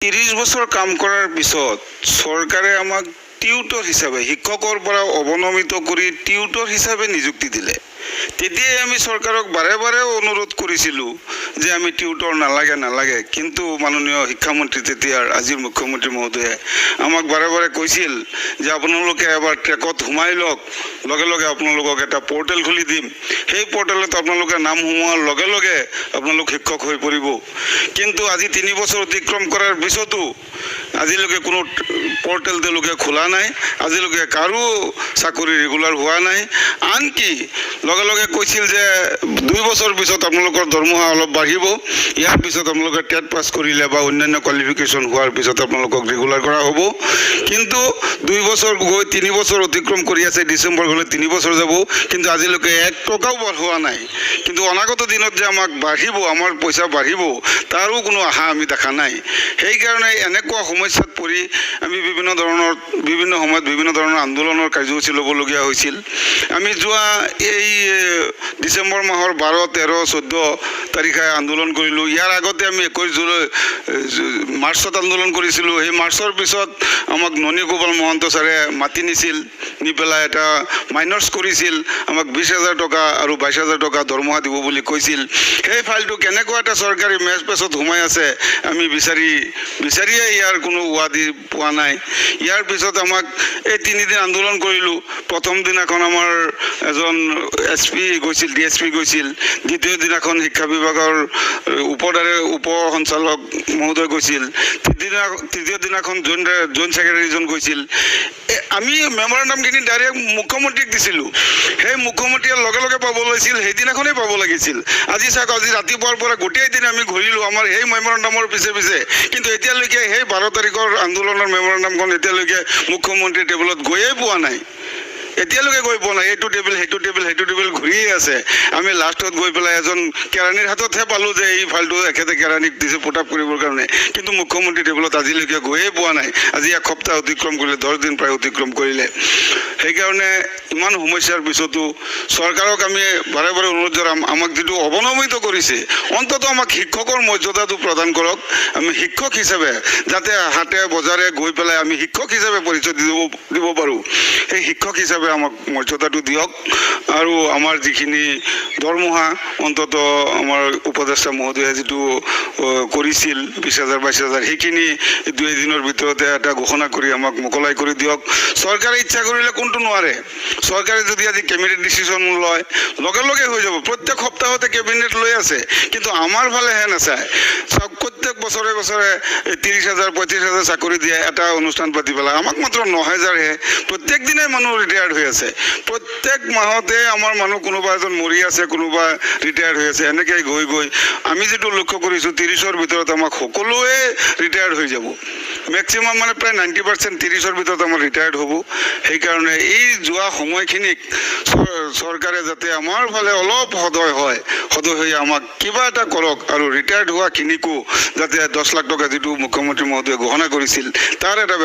30 বছৰ কাম কৰাৰ পিছত চৰকাৰে আমাক টিউটৰ হিচাপে শিক্ষকৰ পৰা অৱনমিত কৰি টিউটৰ হিচাপে নিযুক্তি দিলে। তেতিয়াই আমি চৰকাৰক বাৰে বাৰে অনুৰোধ কৰিছিলোঁ যে আমি টিউটৰ নালাগে, কিন্তু মাননীয় শিক্ষামন্ত্ৰী তেতিয়াৰ আজিৰ মুখ্যমন্ত্ৰী মহোদয়ে আমাক বাৰে বাৰে কৈছিল যে আপোনালোকে এবাৰ ট্ৰেকত সোমাই লওক, লগে লগে আপোনালোকক এটা পৰ্টেল খুলি দিম, সেই পৰ্টেলত আপোনালোকে নাম সোমোৱাৰ লগে লগে আপোনালোক শিক্ষক হৈ পৰিব। কিন্তু আজি 3 বছৰ অতিক্ৰম কৰাৰ পিছতো আজিলৈকে কোনো পৰ্টেল তেওঁলোকে খোলা নাই, আজিলৈকে কাৰো চাকৰি ৰেগুলাৰ হোৱা নাই। আনকি লগে লগে কৈছিল যে 2 বছৰ পিছত আপোনালোকৰ দৰমহা অলপ বাঢ়িব, ইয়াৰ পিছত আপোনালোকে টেট পাছ কৰিলে বা অন্যান্য কোৱালিফিকেশ্যন হোৱাৰ পিছত আপোনালোকক ৰেগুলাৰ কৰা হ'ব। কিন্তু 2 বছৰ গৈ 3 বছৰ অতিক্ৰম কৰি আছে, ডিচেম্বৰ গ'লে 3 বছৰ যাব, কিন্তু আজিলৈকে 1 টকাও হোৱা নাই। কিন্তু অনাগত দিনত যে আমাক বাঢ়িব, আমাৰ পইচা বাঢ়িব, তাৰো কোনো আশা আমি দেখা নাই। সেইকাৰণে এনেকুৱা সমস্যাত পৰি আমি বিভিন্ন সময়ত বিভিন্ন ধৰণৰ আন্দোলনৰ কাৰ্যসূচী ল'বলগীয়া হৈছিল। আমি যোৱা এই ডিচেম্বৰ মাহৰ 12, 13, 14 তাৰিখে আন্দোলন কৰিলোঁ। ইয়াৰ আগতে আমি 21 মাৰ্চত আন্দোলন কৰিছিলোঁ। সেই মাৰ্চৰ পিছত আমাক ননী গোপাল মহন্ত ছাৰে মাতি নিছিল, নি পেলাই এটা মাইনৰ্ছ কৰিছিল, আমাক 20,000 টকা আৰু 22,000 টকা দৰমহা দিব বুলি কৈছিল। সেই ফাইলটো কেনেকুৱা এটা চৰকাৰী মেজ পেছত সোমাই আছে আমি বিচাৰিয়ে ইয়াৰ কোনো উৱাদি পোৱা নাই। ইয়াৰ পিছত আমাক এই 3 দিন আন্দোলন কৰিলোঁ। প্ৰথম দিনাখন আমাৰ এজন SP গৈছিল, DSP গৈছিল। দ্বিতীয় দিনাখন শিক্ষা বিভাগৰ উপ সঞ্চালক মহোদয় গৈছিল। তৃতীয় দিনাখন জইণ্ট ছেক্ৰেটাৰীজন গৈছিল। আমি মেমৰেণ্ডামখিনি ডাইৰেক্ট মুখ্যমন্ত্ৰীক দিছিলোঁ। সেই মুখ্যমন্ত্ৰীয়ে লগে লগে পাব লাগিছিল, সেইদিনাখনেই পাব লাগিছিল। আজি চাওক, আজি ৰাতিপুৱাৰ পৰা গোটেই দিন আমি ঘূৰিলোঁ আমাৰ সেই মেমৰেণ্ডামৰ পিছে, কিন্তু এতিয়ালৈকে সেই 12 তাৰিখৰ আন্দোলনৰ মেমৰেণ্ডামখন এতিয়ালৈকে মুখ্যমন্ত্ৰীৰ টেবুলত গৈয়ে পোৱা নাই। এইটো টেবুল ঘূৰিয়ে আছে। আমি লাষ্টত গৈ পেলাই এজন কেৰাণীৰ হাততহে পালোঁ যে এই ফাইলটো এখেতে কেৰাণীক দিছে পুট আপ কৰিবৰ কাৰণে, কিন্তু মুখ্যমন্ত্ৰী টেবুলত আজিলৈকে গৈয়ে পোৱা নাই। আজি 1 সপ্তাহ অতিক্ৰম কৰিলে, 10 দিন প্ৰায় অতিক্ৰম কৰিলে। সেইকাৰণে ইমান সমস্যাৰ পিছতো চৰকাৰক আমি বাৰে বাৰে অনুৰোধ জনাম, আমাক যিটো অৱনমিত কৰিছে অন্ততঃ আমাক শিক্ষকৰ মৰ্যাদাটো প্ৰদান কৰক। আমি শিক্ষক হিচাপে যাতে হাতে বজাৰে গৈ পেলাই আমি শিক্ষক হিচাপে পৰিচয় দিব পাৰোঁ, সেই শিক্ষক হিচাপে আমাক মৰ্যাদাটো দিয়ক। আৰু আমাৰ যিখিনি দৰমহা অন্ততঃ আমাৰ উপদেষ্টা মহোদয়ে যিটো কৰিছিল 20,000 22,000, সেইখিনি 2 দিনৰ ভিতৰতে এটা ঘোষণা কৰি আমাক মোকলাই কৰি দিয়ক। চৰকাৰে ইচ্ছা কৰিলে কোনটো নোৱাৰে। চৰকাৰে যদি আজি কেবিনেট ডিচিশ্যন লয় লগে লগে হৈ যাব। প্ৰত্যেক সপ্তাহতে কেবিনেট লৈ আছে, কিন্তু আমাৰ ফালেহে নাচায়। চাওক, প্ৰত্যেক বছৰে 30,000 35,000 চাকৰি দিয়ে, এটা অনুষ্ঠান পাতি পেলাই আমাক মাত্ৰ 9,000হে। প্ৰত্যেক দিনাই মানুহ ৰিটায়াৰ্ড হৈ আছে। প্ৰত্যেক মাহতে আমাৰ মানুহ কোনোবা এজন মৰি আছে, কোনোবা ৰিটায়াৰ্ড হৈ আছে। এনেকৈ গৈ আমি যিটো লক্ষ্য কৰিছোঁ 30ৰ ভিতৰত আমাক সকলোৱে ৰিটায়াৰ্ড হৈ যাব। মেক্সিমাম মানে প্ৰায় 90% 30ৰ ভিতৰত আমাৰ ৰিটায়াৰ্ড হ'ব। সেইকাৰণে এই যোৱা সময়খিনিক চৰকাৰে যাতে আমাৰ ফালে অলপ সদয় হৈ আমাক কিবা এটা কৰক, আৰু ৰিটায়াৰ্ড হোৱাখিনিকো যাতে 10 লাখ টকা যিটো মুখ্যমন্ত্ৰী মহোদয়ে ঘোষণা কৰিছিল তাৰ এটা